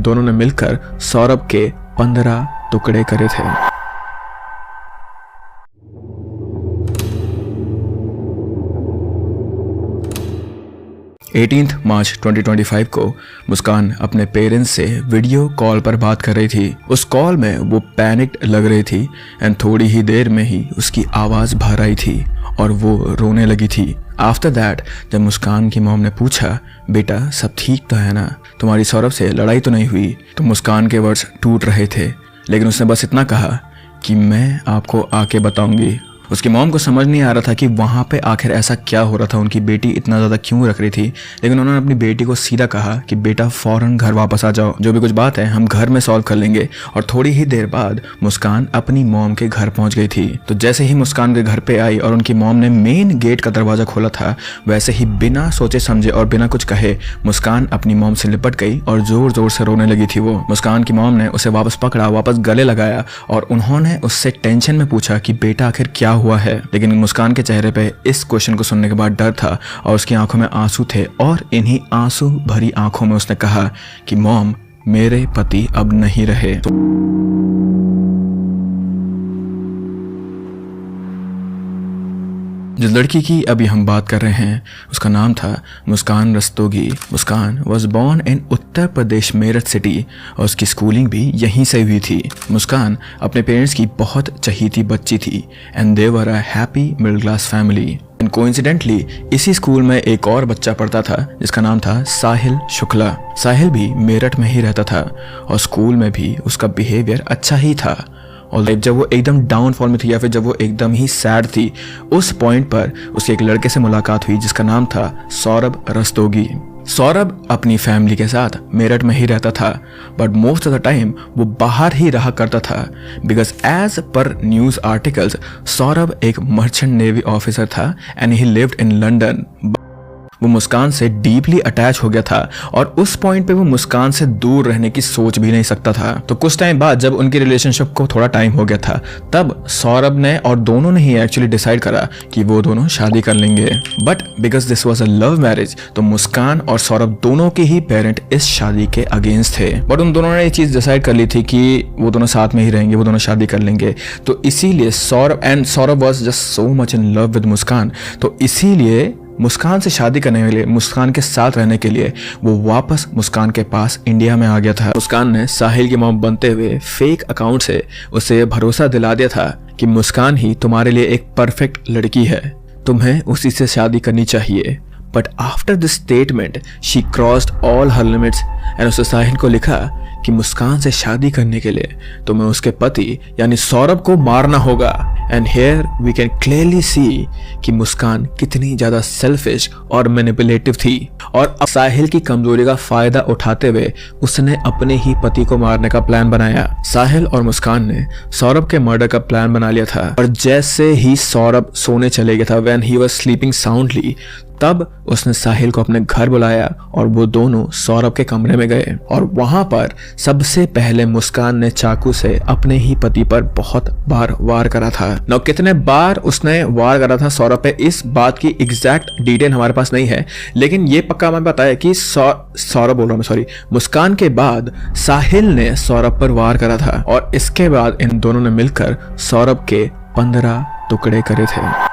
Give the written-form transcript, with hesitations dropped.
दोनों ने मिलकर सौरभ के 15 टुकड़े करे थे। 18 मार्च 2025 को मुस्कान अपने पेरेंट्स से वीडियो कॉल पर बात कर रही थी। उस कॉल में वो पैनिक्ड लग रही थी एंड थोड़ी ही देर में ही उसकी आवाज़ बाहर आई थी और वो रोने लगी थी। आफ्टर दैट जब मुस्कान की मॉम ने पूछा, बेटा सब ठीक तो है ना, तुम्हारी सौरभ से लड़ाई तो नहीं हुई, तो मुस्कान के वर्ड्स टूट रहे थे, लेकिन उसने बस इतना कहा कि मैं आपको आके बताऊंगी। उसकी मॉम को समझ नहीं आ रहा था कि वहाँ पे आखिर ऐसा क्या हो रहा था, उनकी बेटी इतना ज़्यादा क्यों रख रही थी, लेकिन उन्होंने अपनी बेटी को सीधा कहा कि बेटा फ़ौरन घर वापस आ जाओ, जो भी कुछ बात है हम घर में सॉल्व कर लेंगे। और थोड़ी ही देर बाद मुस्कान अपनी मॉम के घर पहुँच गई थी। तो जैसे ही मुस्कान के घर पे आई और उनकी मॉम ने मेन गेट का दरवाज़ा खोला था, वैसे ही बिना सोचे समझे और बिना कुछ कहे मुस्कान अपनी मॉम से लिपट गई और ज़ोर ज़ोर से रोने लगी थी। वो मुस्कान की मॉम ने उसे वापस पकड़ा, वापस गले लगाया और उन्होंने उससे टेंशन में पूछा कि बेटा आखिर क्या हुआ है। लेकिन मुस्कान के चेहरे पे इस क्वेश्चन को सुनने के बाद डर था और उसकी आंखों में आंसू थे और इन्हीं आंसू भरी आंखों में उसने कहा कि मॉम मेरे पति अब नहीं रहे। जिस लड़की की अभी हम बात कर रहे हैं उसका नाम था Muskan Rastogi. Muskan was born in Uttar Pradesh Meerut city और उसकी स्कूलिंग भी यहीं से हुई थी। मुस्कान अपने पेरेंट्स की बहुत चहीती बच्ची थी and they were a happy middle class family. And coincidentally इसी स्कूल में एक और बच्चा पढ़ता था जिसका नाम था साहिल शुक्ला। साहिल भी मेरठ में ही रहता था और स्कूल में भी उसका बिहेवियर अच्छा ही था। और जब वो एकदम डाउनफॉल में थी या फिर जब वो एकदम ही सैड थी, उस पॉइंट पर उसके एक लड़के से मुलाकात हुई जिसका नाम था सौरभ रस्तोगी। सौरभ अपनी फैमिली के साथ मेरठ में ही रहता था, but most of the time वो बाहर ही रहा करता था because as per news articles Saurabh एक मर्चेंट नेवी ऑफिसर था and he lived in London. वो मुस्कान से डीपली अटैच हो गया था और उस पॉइंट पे वो मुस्कान से दूर रहने की सोच भी नहीं सकता था। तो कुछ टाइम बाद जब उनकी रिलेशनशिप को थोड़ा टाइम हो गया था, तब सौरभ ने और दोनों ने ही एक्चुअली डिसाइड करा कि वो दोनों शादी कर लेंगे। But because this was a love marriage, तो मुस्कान और सौरभ दोनों के ही पेरेंट इस शादी के अगेंस्ट थे। बट उन दोनों ने ये चीज डिसाइड कर ली थी कि वो दोनों साथ में ही रहेंगे, वो दोनों शादी कर लेंगे। तो इसीलिए Saurabh was just so much in love with Muskan, तो इसीलिए मुस्कान से शादी करने के लिए, मुस्कान के साथ रहने के लिए वो वापस मुस्कान के पास इंडिया में आ गया था। मुस्कान ने साहिल की मॉम बनते हुए फेक अकाउंट से उसे भरोसा दिला दिया था कि मुस्कान ही तुम्हारे लिए एक परफेक्ट लड़की है, तुम्हें उसी से शादी करनी चाहिए। But after this statement she crossed all her limits and उसने साहिल को लिखा कि मुस्कान से शादी करने के लिए तुम्हें उसके पति यानी सौरभ को मारना होगा। And here we can clearly see कि मुस्कान कितनी ज्यादा सेल्फिश और मैनिपुलेटिव थी और अब साहिल की कमजोरी का फायदा उठाते हुए उसने अपने ही पति को मारने का प्लान बनाया। साहिल और मुस्कान ने सौरभ के मर्डर का प्लान बना लिया था और जैसे ही सौरभ सोने चले गया था, when he was sleeping soundly, तब उसने साहिल को अपने घर बुलाया और वो दोनों सौरभ के कमरे में गए और वहां पर सबसे पहले मुस्कान ने चाकू से अपने ही पति पर बहुत बार वार करा था। नौ कितने बार उसने वार करा था सौरभ पे, इस बात की एग्जैक्ट डिटेल हमारे पास नहीं है, लेकिन ये पक्का हमें पता है कि मुस्कान के बाद साहिल ने सौरभ पर वार करा था और इसके बाद इन दोनों ने मिलकर सौरभ के 15 टुकड़े करे थे।